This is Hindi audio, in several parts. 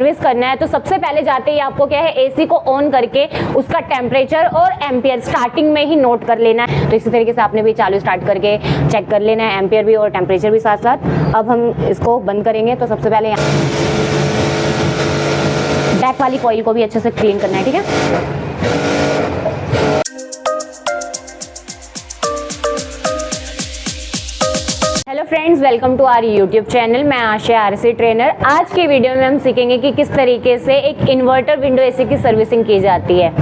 सर्विस करना है तो सबसे पहले जाते ही आपको क्या है एसी को ऑन करके उसका टेम्परेचर और एम्पियर स्टार्टिंग में ही नोट कर लेना है। तो इसी तरीके से आपने भी चालू स्टार्ट करके चेक कर लेना है, एम्पियर भी और टेम्परेचर भी साथ साथ। अब हम इसको बंद करेंगे तो सबसे पहले बैक वाली कॉइल को भी अच्छे से क्लीन करना है, ठीक है। Hello friends, welcome to our YouTube channel. मैं आशा आरसी ट्रेनर। आज की वीडियो में हम सीखेंगे कि किस तरीके से एक इन्वर्टर विंडो एसी की सर्विसिंग की जाती है।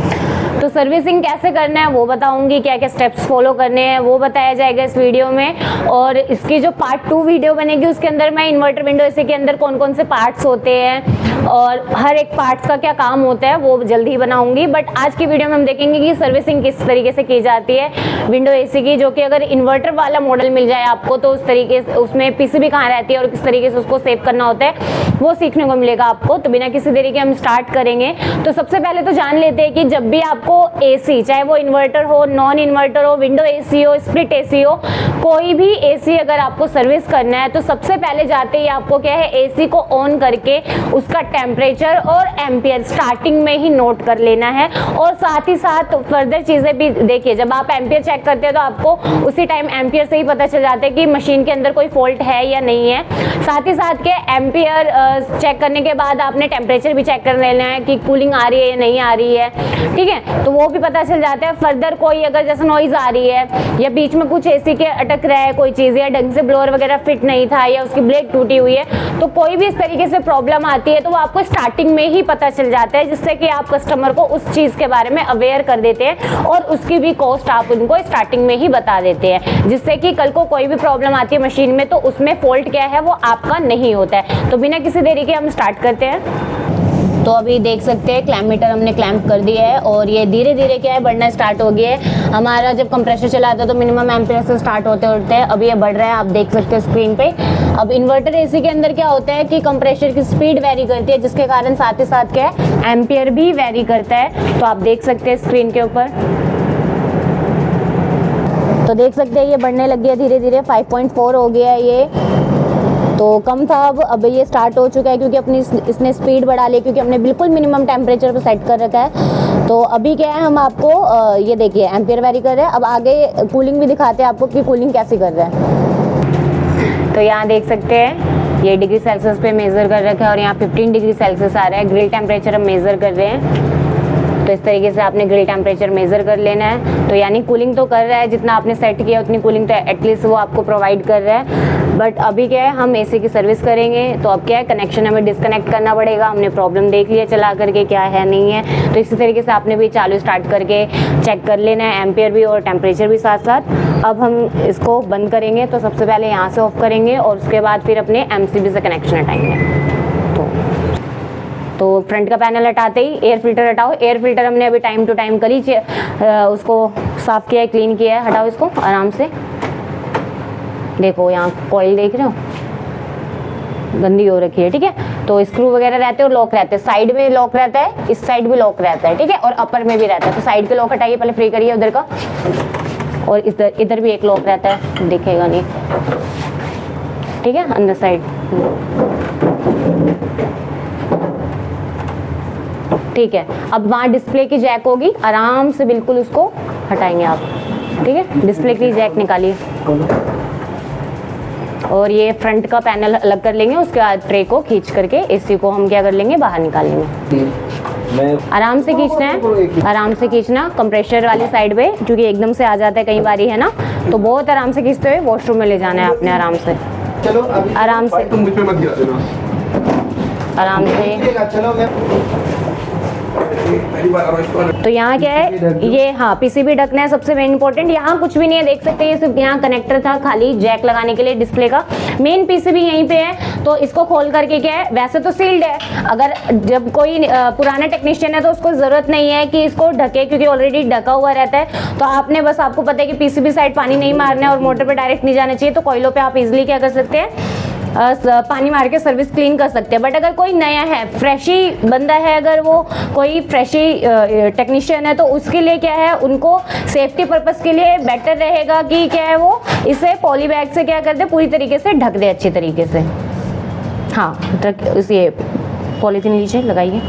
तो सर्विसिंग कैसे करना है वो बताऊंगी, क्या क्या स्टेप्स फॉलो करने हैं वो बताया जाएगा इस वीडियो में। और इसकी जो पार्ट 2 वीडियो बनेगी उसके अंदर मैं इन्वर्टर विंडो एसी के अंदर कौन कौन से पार्ट्स होते हैं और हर एक पार्ट्स का क्या काम होता है वो जल्दी ही बनाऊंगी। बट आज की वीडियो में हम देखेंगे कि सर्विसिंग किस तरीके से की जाती है विंडो एसी की, जो कि अगर इन्वर्टर वाला मॉडल मिल जाए आपको तो उस तरीके से उसमें पीसीबी कहाँ रहती है और किस तरीके से उसको सेव करना होता है वो सीखने को मिलेगा आपको। तो बिना किसी देरी के हम स्टार्ट करेंगे। तो सबसे पहले तो जान लेते हैं कि जब भी आपको एसी, चाहे वो इन्वर्टर हो, नॉन इन्वर्टर हो, विंडो एसी हो, स्प्लिट एसी हो, कोई भी एसी अगर आपको सर्विस करना है तो सबसे पहले जाते ही आपको क्या है एसी को ऑन करके उसका टेम्परेचर और एम्पियर स्टार्टिंग में ही नोट कर लेना है। और साथ ही साथ फर्दर चीजें भी देखिए, जब आप एम्पियर चेक करते हैं तो आपको उसी टाइम एम्पियर से ही पता चल जाता है कि मशीन के अंदर कोई फॉल्ट है या नहीं है। साथ ही साथ के एम्पियर चेक करने के बाद आपने टेम्परेचर भी चेक कर लेना है कि कूलिंग आ रही है या नहीं आ रही है, ठीक है। तो वो भी पता चल जाता है। फर्दर कोई अगर जैसे नॉइज आ रही है या बीच में कुछ एसी के अटक रहा है कोई चीज, या ढंग से ब्लोअर वगैरह फिट नहीं था या उसकी ब्लेड टूटी हुई है, तो कोई भी इस तरीके से प्रॉब्लम आती है तो वो आपको स्टार्टिंग में ही पता चल जाता है, जिससे कि आप कस्टमर को उस चीज के बारे में अवेयर कर देते हैं और उसकी भी कॉस्ट आप उनको स्टार्टिंग में ही बता देते हैं, जिससे कि कल को कोई भी प्रॉब्लम आती है मशीन में तो उसमें फॉल्ट क्या है वो आपका नहीं होता है। तो बिना किसी देरी के हम स्टार्ट करते हैं। तो अभी देख सकते हैं क्लैम्प मीटर हमने क्लैम्प कर दिया है और ये धीरे धीरे क्या है बढ़ना स्टार्ट हो गया है। हमारा जब कंप्रेसर चलाता है तो मिनिमम एम्पियर से स्टार्ट होते होते हैं अब ये बढ़ रहा है, आप देख सकते हैं स्क्रीन पे। अब इन्वर्टर एसी के अंदर क्या होता है कि कंप्रेसर की स्पीड वेरी करती है, जिसके कारण साथ ही साथ क्या है एम्पियर भी वेरी करता है। तो आप देख सकते हैं स्क्रीन के ऊपर, तो देख सकते हैं ये बढ़ने लग गया धीरे धीरे। 5.4 हो गया है ये, तो कम था अब ये स्टार्ट हो चुका है क्योंकि अपनी इसने स्पीड बढ़ा ली, क्योंकि हमने बिल्कुल मिनिमम टेम्परेचर पर सेट कर रखा है। तो अभी क्या है हम आपको ये देखिए एम्पियर वेरी कर रहे हैं। अब आगे कूलिंग भी दिखाते हैं आपको कि कूलिंग कैसे कर रहा है। तो यहाँ देख सकते हैं ये डिग्री सेल्सियस पे मेज़र कर रखा है और यहाँ 15 डिग्री सेल्सियस आ रहा है। ग्रिल टेम्परेचर हम मेज़र कर रहे हैं, तो इस तरीके से आपने ग्रिल टेम्परेचर मेज़र कर लेना है। तो यानी कूलिंग तो कर रहा है, जितना आपने सेट किया उतनी कूलिंग तो एटलीस्ट वो आपको प्रोवाइड कर रहा है। बट अभी क्या है हम एसी की सर्विस करेंगे तो अब क्या है कनेक्शन हमें डिस्कनेक्ट करना पड़ेगा। हमने प्रॉब्लम देख लिया चला करके क्या है नहीं है, तो इसी तरीके से आपने भी चालू स्टार्ट करके चेक कर लेना है, एम्पियर भी और टेम्परेचर भी साथ साथ। अब हम इसको बंद करेंगे तो सबसे पहले यहाँ से ऑफ करेंगे और उसके बाद फिर अपने एमसीबी से कनेक्शन हटाएंगे। तो फ्रंट का पैनल हटाते ही एयर फिल्टर हटाओ। एयर फिल्टर हमने अभी टाइम टू टाइम कर ही उसको साफ़ किया है, क्लीन किया है। हटाओ इसको आराम से। देखो यहाँ कॉइल देख रहे हो गंदी हो रखी है, ठीक है। तो स्क्रू वगैरह रहते हैं और लॉक रहते हैं, साइड में लॉक रहता है, इस साइड भी लॉक रहता है, ठीक है, और अपर में भी रहता है। तो साइड के लॉक हटाइए, पहले फ्री करिए उधर का, और इधर भी एक लॉक रहता है, दिखेगा नहीं, ठीक है, अंदर साइड, ठीक है। अब वहाँ डिस्प्ले की जैक होगी, आराम से बिल्कुल उसको हटाएंगे आप, ठीक है। डिस्प्ले की जैक निकालिए और ये फ्रंट का पैनल अलग कर लेंगे। उसके बाद ट्रे को खींच करके एसी को हम क्या कर लेंगे बाहर निकाल लेंगे। आराम से खींचना है, आराम से खींचना कंप्रेसर वाली साइड पे, क्योंकि एकदम से आ जाता है कई बारी है ना, तो बहुत आराम से खींचते हुए वॉशरूम में ले जाना है आपने। आराम से, आराम से, आराम से। तो यहाँ क्या है ये, हाँ पीसीबी ढकना है सबसे मेन इंपॉर्टेंट। यहाँ कुछ भी नहीं है, देख सकते हैं सिर्फ यहाँ कनेक्टर था खाली जैक लगाने के लिए डिस्प्ले का। मेन पीसीबी यहीं पे है, तो इसको खोल करके क्या है, वैसे तो सील्ड है, अगर जब कोई पुराना टेक्नीशियन है तो उसको जरूरत नहीं है कि इसको ढके, क्योंकि ऑलरेडी ढका हुआ रहता है। तो आपने बस, आपको पता है कि पीसीबी साइड पानी नहीं मारना है और मोटर पे डायरेक्ट नहीं जाना चाहिए, तो कोयलों पे आप इजिली क्या कर सकते हैं पानी मार के सर्विस क्लीन कर सकते हैं। बट अगर कोई नया है, फ्रेशी बंदा है, अगर वो कोई फ्रेशी टेक्नीशियन है, तो उसके लिए क्या है, उनको सेफ्टी पर्पस के लिए बेटर रहेगा कि क्या है वो इसे पॉली बैग से क्या कर दे, पूरी तरीके से ढक दे अच्छी तरीके से। हाँ, ये पॉलीथीन लीजिए, लगाइए।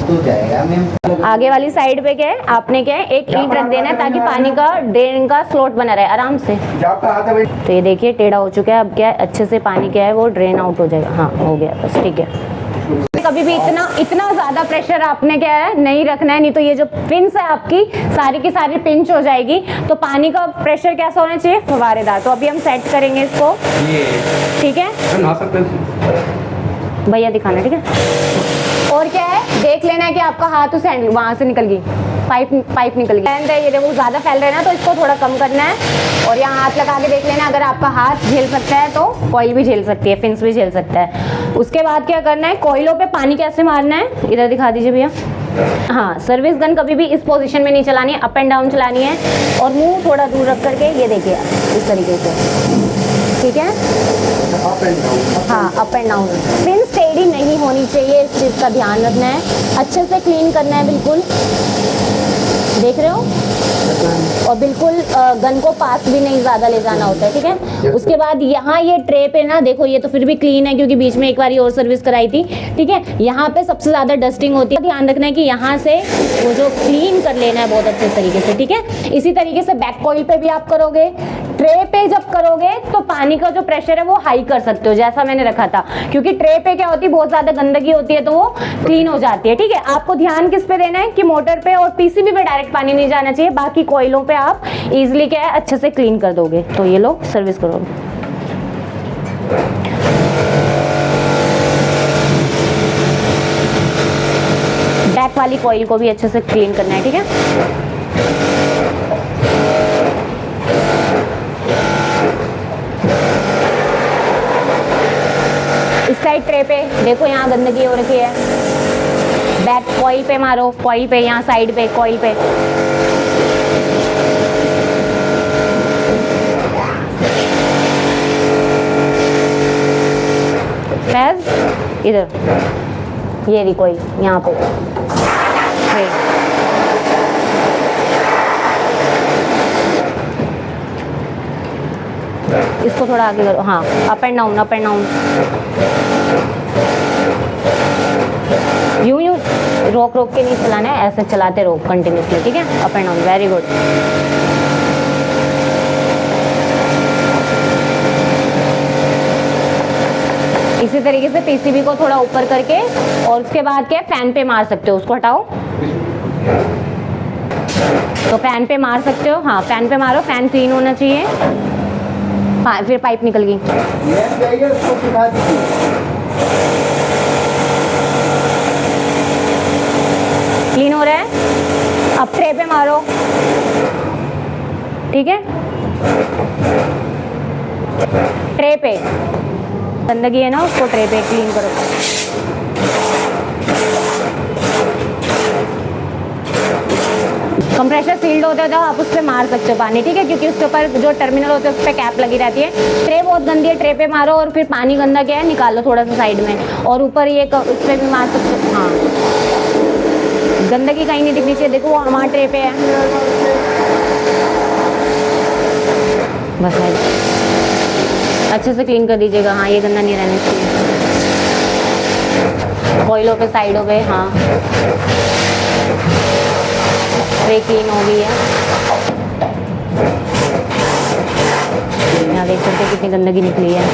तो जाएगा मैम। आगे वाली साइड पे क्या है, आपने क्या है एक ईंट रख देना है ताकि पानी का ड्रेन का स्लॉट बना रहे आराम से। तो ये देखिए टेढ़ा हो चुका है, अब क्या है अच्छे से पानी क्या है वो ड्रेन आउट हो जाएगा। हाँ हो गया बस, ठीक है। कभी भी इतना ज्यादा प्रेशर आपने क्या है नहीं रखना है, नहीं तो ये जो पिंस है आपकी सारी की सारी पिंच हो जाएगी। तो पानी का प्रेशर कैसा होना चाहिए, फवारेदार। तो अभी हम सेट करेंगे इसको, ठीक है भैया दिखाना, ठीक है। और क्या है देख लेना है कि आपका हाथ उस हैंडल वहां से निकल गई, पाइप निकल गई। ये देखो ज्यादा फैल रहा है ना, तो इसको थोड़ा कम करना है और यहाँ हाथ लगा के देख लेना। अगर आपका हाथ झेल सकता है तो कॉइल भी झेल सकती है, फिंस भी झेल सकता है। उसके बाद क्या करना है, कॉइलों पे पानी कैसे मारना है इधर दिखा दीजिए भैया। हाँ, सर्विस गन कभी भी इस पोजीशन में नहीं चलानी है, अप एंड डाउन चलानी है और मुंह थोड़ा दूर रख करके ये देखिए इस तरीके से, ठीक है। हाँ up and down, pin steady नहीं होनी चाहिए, इस चीज़ का ध्यान रखना है। अच्छे से क्लीन करना है, बिल्कुल देख रहे हो, और बिल्कुल गन को पास भी नहीं ज़्यादा ले जाना होता है, ठीक है। उसके बाद यहाँ ये ट्रे पे ना देखो, ये तो फिर भी क्लीन है क्योंकि बीच में एक बार और सर्विस कराई थी, ठीक है। यहाँ पे सबसे ज़्यादा डस्टिंग होती है, ध्यान रखना है कि यहाँ से वो जो क्लीन कर लेना है बहुत अच्छे तरीके से, ठीक है। इसी तरीके से बैक कॉइल पे भी आप करोगे। ट्रे पे जब करोगे तो पानी का जो प्रेशर है वो हाई कर सकते हो, जैसा मैंने रखा था, क्योंकि ट्रे पे क्या होती है बहुत ज़्यादा गंदगी होती है तो वो क्लीन हो जाती है, ठीक है। आपको ध्यान किस पे देना है कि मोटर पे और पीसीबी पे डायरेक्ट पानी नहीं जाना चाहिए, बाकी कॉइलों पे आप इजीली क्या है अच्छे से क्लीन कर दोगे। तो ये लो सर्विस करोगे। बैक वाली कॉइल को भी अच्छे से क्लीन करना है, ठीक है। इस साइड ट्रे पे देखो यहाँ गंदगी हो रखी है, बैक कॉइल पे मारो, कॉइल पे यहाँ साइड पे कॉइल पे। इधर ये रही कॉइल यहाँ पे, इसको थोड़ा आगे करो। हाँ up and down, up and down, यूं यूं रोक रोक के नहीं चलाना है, ऐसे चलाते रहो कंटिन्यूसली, ठीक है। Up and down, very good. इसी तरीके से पीसीबी को थोड़ा ऊपर करके और उसके बाद क्या फैन पे मार सकते हो, उसको हटाओ तो फैन पे मार सकते हो। हाँ फैन पे मारो, फैन क्लीन होना चाहिए। हाँ फिर पाइप निकल गई, क्लीन हो रहा है। अब ट्रे पे मारो, ठीक है। ट्रे पे गंदगी है ना, उसको ट्रे पे क्लीन करो। कंप्रेसर सील्ड होता है तो आप उस पर मार सकते हो पानी, ठीक है, क्योंकि उसके ऊपर जो टर्मिनल होते हैं उस पर कैप लगी रहती है। ट्रे बहुत गंदी है, ट्रे पे मारो और फिर पानी गंदा क्या है निकालो थोड़ा सा साइड में, और ऊपर ये उस पर भी मार सकते हो। हाँ गंदगी कहीं नहीं दिखनी चाहिए, देखो वहाँ ट्रे पे है, बस है। अच्छे से क्लीन कर दीजिएगा। हाँ ये गंदा नहीं रहना चाहिए, कॉइलों पे साइडों पे। हाँ ट्रे क्लीन हो गई है, यहाँ देख सकते हैं कितनी गंदगी निकली है।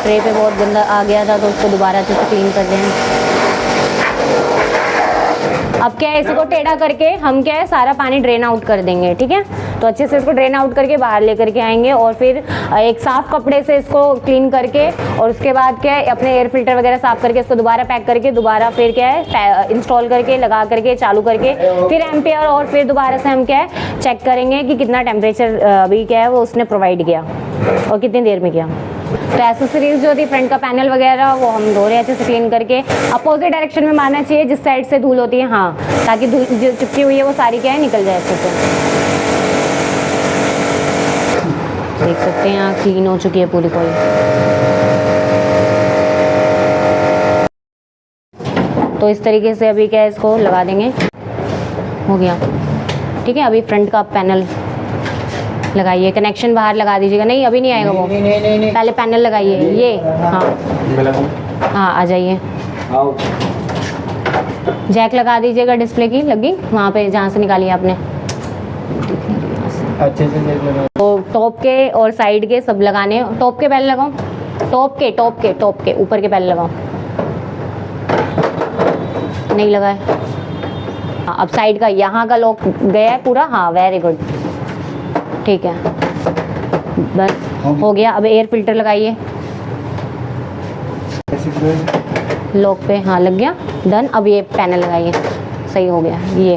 ट्रे पे बहुत गंदा आ गया था तो उसको दोबारा अच्छे से क्लीन कर दें। अब क्या है, इसको टेढ़ा करके हम क्या है सारा पानी ड्रेन आउट कर देंगे, ठीक है। तो अच्छे से इसको ड्रेन आउट करके बाहर लेकर के आएंगे और फिर एक साफ कपड़े से इसको क्लीन करके और उसके बाद क्या है अपने एयर फिल्टर वगैरह साफ करके इसको दोबारा पैक करके दोबारा फिर क्या है इंस्टॉल करके लगा करके चालू करके फिर एम्पियर और फिर दोबारा से हम क्या है चेक करेंगे कि कितना टेम्परेचर अभी क्या है वो उसने प्रोवाइड किया और कितनी देर में किया। तो एसेसरीज जो थी फ्रंट का पैनल वगैरह वो हम धो रहे हैं अच्छे से क्लीन करके। अपोजिट डायरेक्शन में मारना चाहिए जिस साइड से धूल होती है, हाँ, ताकि धूल जो चिपकी हुई है वो सारी क्या है निकल जाए अच्छे से। देख सकते हैं यहाँ क्लीन हो चुकी है पूरी कॉइल। तो इस तरीके से अभी क्या है इसको लगा देंगे, हो गया, ठीक है। अभी फ्रंट का पैनल लगाइए, कनेक्शन बाहर लगा दीजिएगा। नहीं अभी नहीं आएगा वो, नहीं नहीं नहीं नहीं पहले पैनल लगाइए ये। हाँ मैं लगाऊं? हाँ आ जाइए। आओ जैक लगा दीजिएगा, डिस्प्ले की लगी वहाँ पे जहाँ से निकाली आपने। अच्छे से देख लेना। तो टॉप के और साइड के सब लगाने। टॉप के पहले लगाओ, टॉप के ऊपर के पहले लगाओ। नहीं लगा है। हाँ, अब साइड का यहाँ का लॉक गया है पूरा। हाँ वेरी गुड, ठीक है बस हो गया। अब एयर फिल्टर लगाइए लॉक पे। हाँ लग गया, डन। अब ये पैनल लगाइए, सही हो गया। ये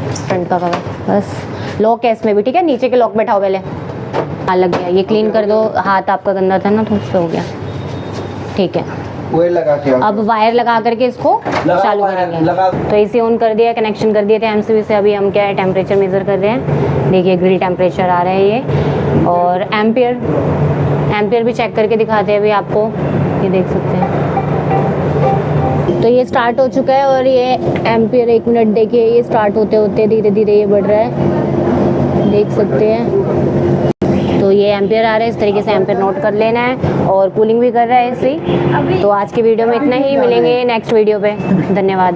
फ्रंट का कवर बस। लॉक है इसमें भी, ठीक है। नीचे के लॉक बैठाओ पहले। हाँ लग गया। ये क्लीन कर दो, हाथ आपका गंदा था ना तो उससे हो गया, ठीक है। वो लगा के आओ। अब वायर लगा करके इसको चालू करेंगे। तो इसे ऑन कर दिया, कनेक्शन कर दिए थे एमसीबी से। अभी हम क्या है टेम्परेचर मेज़र कर रहे हैं। देखिए ग्रिल टेम्परेचर आ रहा है ये, और एम्पियर भी चेक करके दिखाते हैं अभी आपको, ये देख सकते हैं। तो ये स्टार्ट हो चुका है, और ये एम्पियर 1 मिनट देखिए, ये स्टार्ट होते होते धीरे धीरे ये बढ़ रहा है, देख सकते हैं। तो ये एम्पियर आ रहा है, इस तरीके से एम्पियर नोट कर लेना है। और कूलिंग भी कर रहा है ऐसे ही। तो आज की वीडियो में इतना ही, मिलेंगे नेक्स्ट वीडियो पे। धन्यवाद।